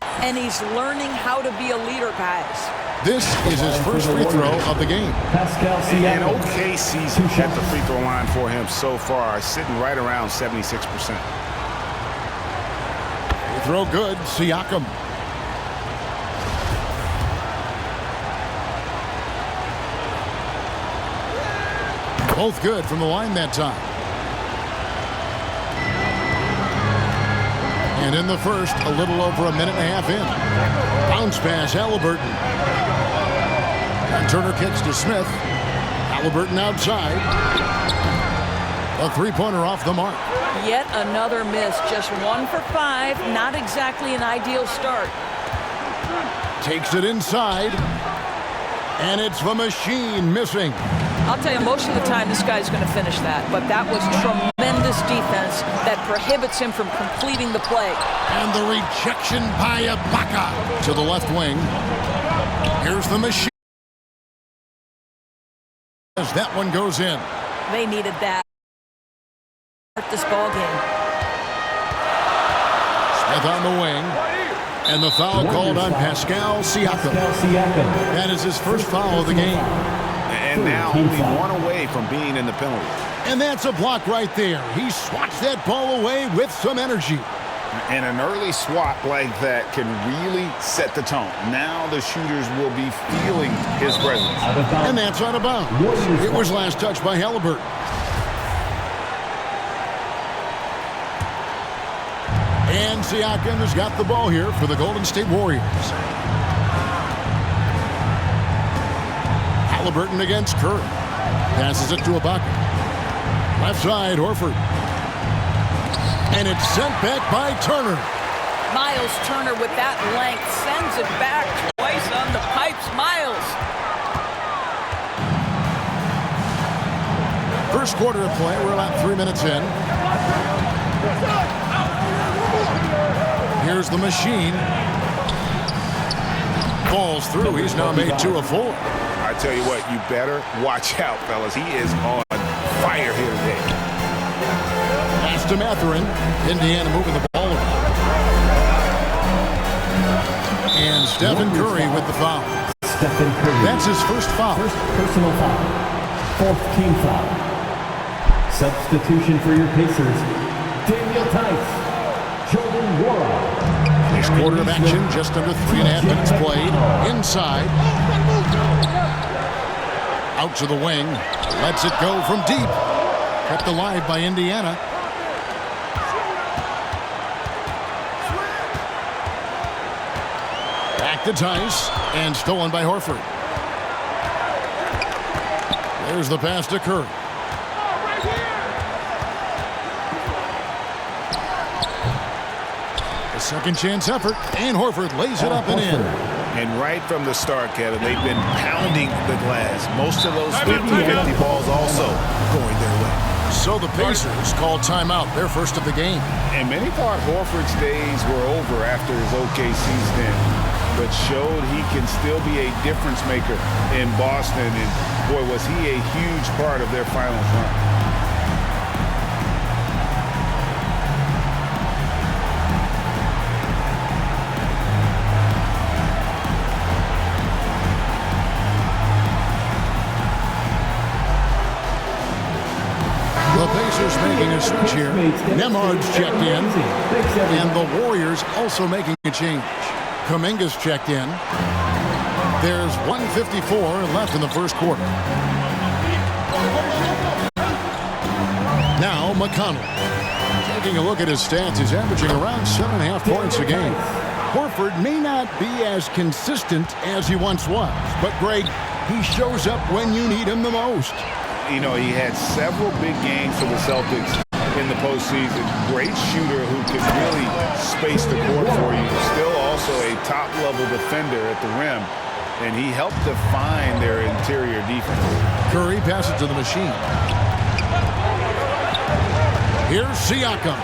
And he's learning how to be a leader, guys. This is his first free throw of the game. And OKC's at the free throw line for him so far, sitting right around 76%. Free throw good, Siakam. Both good from the line that time. And in the first, a little over a minute and a half in. Bounce pass, Halliburton. And Turner kicks to Smith. Halliburton outside. A three-pointer off the mark. Yet another miss. Just 1 for 5. Not exactly an ideal start. Takes it inside. And it's the machine missing. I'll tell you, most of the time this guy's going to finish that. But that was tremendous defense that prohibits him from completing the play. And the rejection by Ibaka to the left wing. Here's the machine. As that one goes in. They needed that. This ball game. Smith on the wing. And the foul called on Pascal Siakam. That is his first foul of the game. And now only one away from being in the penalty. And that's a block right there. He swats that ball away with some energy. And an early swat like that can really set the tone. Now the shooters will be feeling his presence. And that's out of bounds. It was last touched by Halliburton. And Siakam has got the ball here for the Golden State Warriors. Halliburton against Curry. Passes it to Ibaka. Left side, Horford. And it's sent back by Turner. Miles Turner with that length sends it back twice on the pipes. Miles. First quarter of play. We're about 3 minutes in. Here's the machine. Falls through. He's now made 2 of 4. I tell you what, you better watch out, fellas. He is on fire here today. Pass to Mathurin. Indiana moving the ball around. And Stephen Curry with the foul. Stephen Curry. That's his first foul. First personal foul. 4th team foul. Substitution for your Pacers. Daniel Tice. Jordan Wara. First quarter of action, just under 3.5 minutes played. Inside. Out to the wing. Lets it go from deep. Kept alive by Indiana. Back to Tice. And stolen by Horford. There's the pass to Curry. A second chance effort. And Horford lays it up and in. And right from the start, Kevin, they've been pounding the glass. Most of those 50-50 balls also going their way. So the Pacers called timeout, their first of the game. And many thought Horford's days were over after his OKC stint, but showed he can still be a difference maker in Boston. And boy, was he a huge part of their finals run. Making a switch here. Nembhard's checked in. And the Warriors also making a change. Kuminga's checked in. There's 1:54 left in the first quarter. Now McConnell. Taking a look at his stats, he's averaging around 7.5 points a game. Horford may not be as consistent as he once was, but Greg, he shows up when you need him the most. You know, he had several big games for the Celtics in the postseason. Great shooter who can really space the court for you. Still also a top-level defender at the rim. And he helped define their interior defense. Curry passes to the machine. Here's Siakam.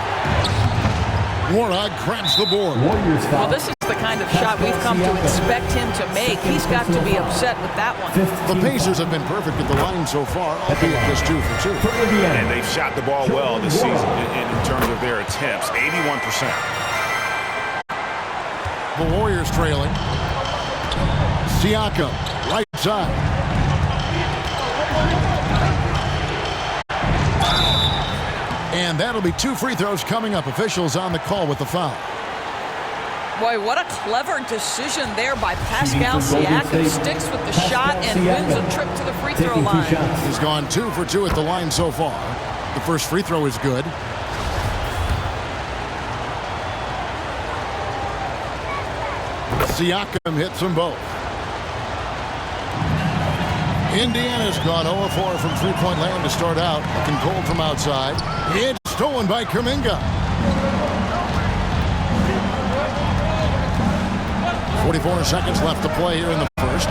Warnock grabs the board. Well, this is the kind of shot we've come to expect him to make. He's got to be upset with that one. The Pacers have been perfect at the line so far, albeit just 2 for 2. And they've shot the ball well this season in terms of their attempts, 81%. The Warriors trailing. Siakam, right side. And that'll be 2 free throws coming up. Officials on the call with the foul. Boy, what a clever decision there by Pascal Siakam. Sticks with the shot and wins a trip to the free throw line. He's gone 2 for 2 at the line so far. The first free throw is good. Siakam hits them both. Indiana's gone 0-4 from three-point land to start out. Looking cold from outside. It's stolen by Kuminga. 44 seconds left to play here in the first.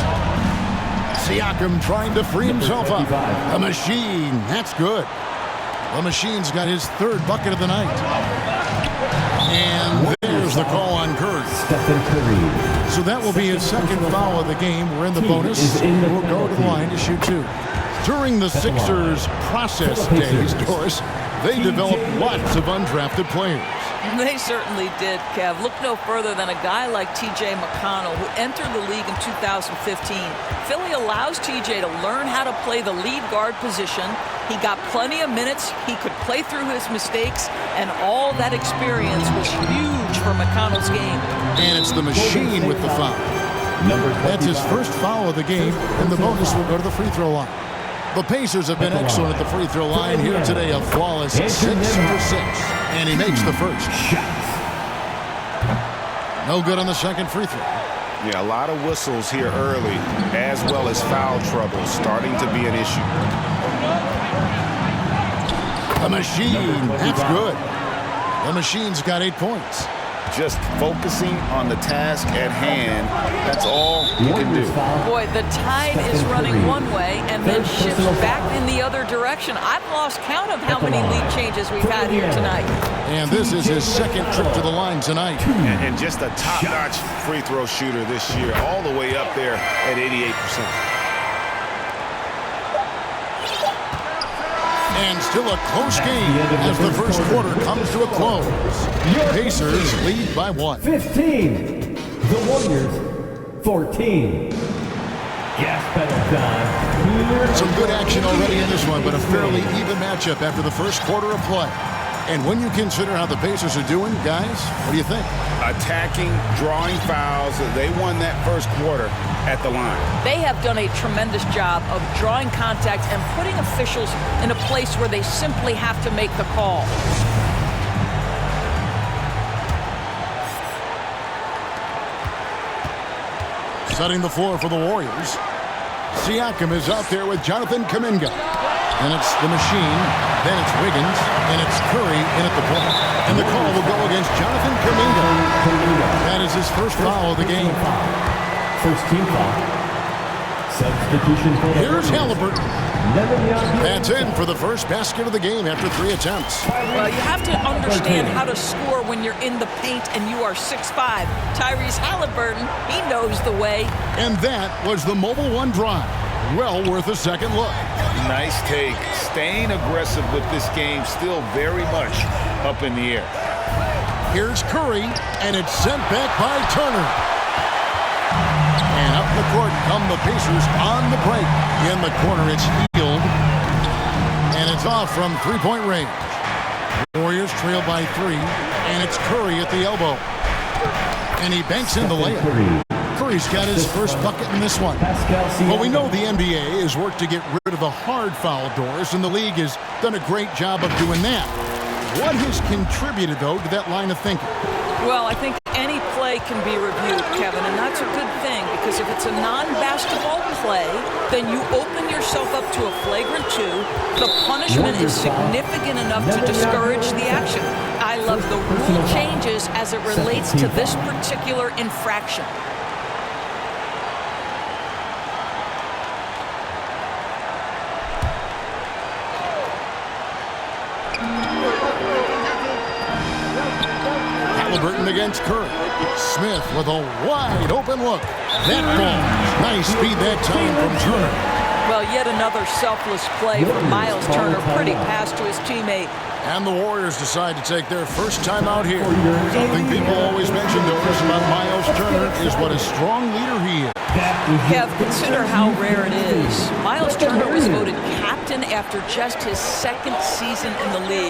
Siakam trying to free himself up. A machine. That's good. The machine's got his 3rd bucket of the night. And there's the call on Curry. So that will be his 2nd foul of the game. We're in the bonus. We'll go to the line to shoot 2. During the Sixers process days, Doris, they developed lots of undrafted players. They certainly did, Kev. Look no further than a guy like T.J. McConnell, who entered the league in 2015. Philly allows T.J. to learn how to play the lead guard position. He got plenty of minutes. He could play through his mistakes, and all that experience was huge for McConnell's game. And it's the machine with the foul. That's his first foul of the game, and the bonus will go to the free throw line. The Pacers have been excellent at the free throw line here today, a flawless 6 for 6. And he makes the first. No good on the second free throw. Yeah, a lot of whistles here early, as well as foul trouble starting to be an issue. The machine, that's good. The machine's got 8 points. Just focusing on the task at hand, that's all you can do. Boy, the tide is running one way and then shifts back in the other direction. I've lost count of how many lead changes we've had here tonight. And this is his 2nd trip to the line tonight. And just a top-notch free throw shooter this year, all the way up there at 88%. And still a close game as the first quarter comes to a close. Pacers lead by 1. 15. The Warriors 14. Gas pedal time. Some good action already in this one, but a fairly even matchup after the first quarter of play. And when you consider how the Pacers are doing, guys, what do you think? Attacking, drawing fouls. They won that first quarter at the line. They have done a tremendous job of drawing contact and putting officials in a place where they simply have to make the call. Setting the floor for the Warriors. Siakam is out there with Jonathan Kuminga. And it's the machine, then it's Wiggins, and it's Curry in at the point. And the call will go against Jonathan Kuminga. That is his first foul of the game. First team foul. Substitution for Here's Halliburton. That's in for the first basket of the game after 3 attempts. Well, you have to understand how to score when you're in the paint and you are 6'5". Tyrese Halliburton, he knows the way. And that was the Mobile One drive. Well worth a second look. Nice take. Staying aggressive with this game, still very much up in the air. Here's Curry, and it's sent back by Turner. And up the court come the Pacers on the break. In the corner, it's Hield. And it's off from three-point range. Warriors trail by 3, and it's Curry at the elbow. And he banks in the layup. Curry's got his first bucket in this one. Well, we know the NBA has worked to get rid of the hard foul doors, and the league has done a great job of doing that. What has contributed, though, to that line of thinking? Well, I think any play can be reviewed, Kevin, and that's a good thing, because if it's a non-basketball play, then you open yourself up to a flagrant 2. The punishment is significant enough to discourage the action. I love the rule changes as it relates to this particular infraction. Halliburton against Curry. Smith with a wide open look. That ball, nice speed that time from Turner. Well, yet another selfless play from Miles Turner. Pretty pass to his teammate. And the Warriors decide to take their first time out here. Something people always mention, Doris, about Miles Turner is what a strong leader he is. Kev, consider how rare it is. Miles Turner was voted captain after just his second season in the league.